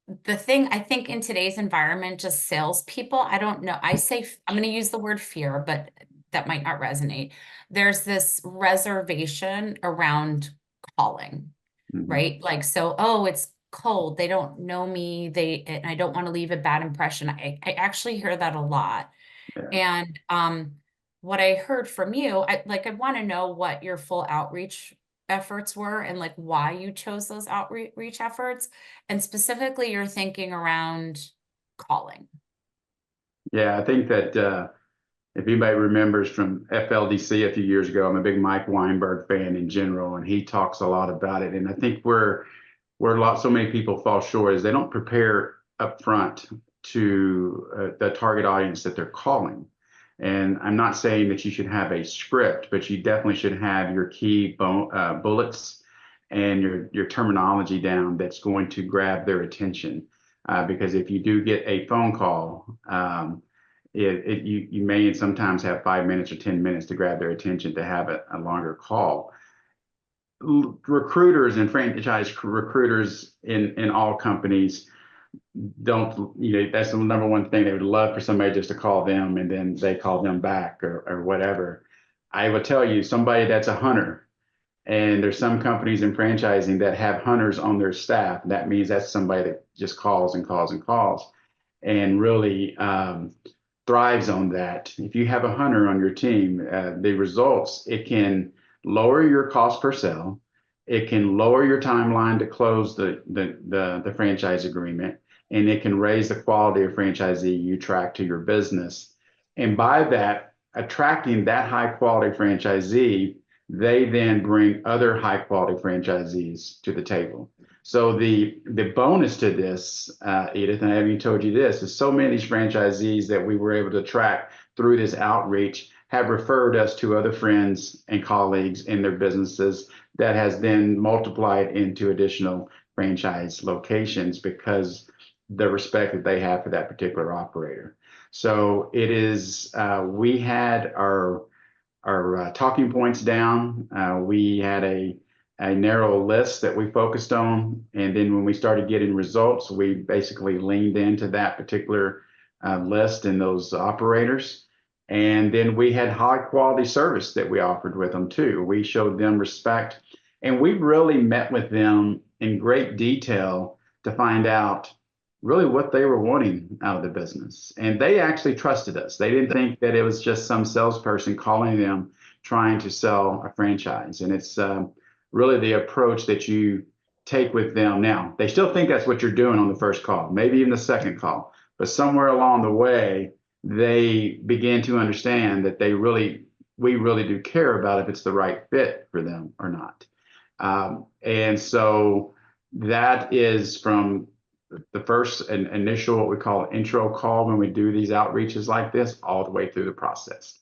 the thing I think in today's environment, just salespeople, I don't know. I'm going to use the word fear, but that might not resonate. There's this reservation around calling, Mhm. right? Like, so, oh, it's cold. They don't know me. And I don't want to leave a bad impression. I actually hear that a lot. Yeah. And what I heard from you, I want to know what your full outreach efforts were and like why you chose those outreach efforts, and specifically your thinking around calling. Yeah, I think that if anybody remembers from FLDC a few years ago, I'm a big Mike Weinberg fan in general, and he talks a lot about it. And I think so many people fall short is they don't prepare up front to the target audience that they're calling. And I'm not saying that you should have a script, but you definitely should have your key bullets and your terminology down that's going to grab their attention. Because if you do get a phone call, you may sometimes have 5 minutes or 10 minutes to grab their attention to have a longer call. Recruiters and franchise recruiters in all companies don't, that's the number one thing. They would love for somebody just to call them and then they call them back or whatever. I will tell you, somebody that's a hunter, and there's some companies in franchising that have hunters on their staff. That means that's somebody that just calls and calls and calls and really thrives on that. If you have a hunter on your team, the results, it can lower your cost per sale. It can lower your timeline to close the franchise agreement, and it can raise the quality of franchisee you track to your business. And by that, attracting that high quality franchisee, they then bring other high quality franchisees to the table. So the bonus to this, Edith, and I haven't even told you this, is so many of these franchisees that we were able to track through this outreach have referred us to other friends and colleagues in their businesses that has then multiplied into additional franchise locations because the respect that they have for that particular operator. So it is, we had our talking points down. We had a narrow list that we focused on. And then when we started getting results, we basically leaned into that particular list and those operators. And then we had high quality service that we offered with them too. We showed them respect and we really met with them in great detail to find out really what they were wanting out of the business. And they actually trusted us. They didn't think that it was just some salesperson calling them trying to sell a franchise. And it's really the approach that you take with them. Now, they still think that's what you're doing on the first call, maybe even the second call. But somewhere along the way, they begin to understand that we really do care about if it's the right fit for them or not. And so that is from the first initial, what we call intro call when we do these outreaches like this, all the way through the process.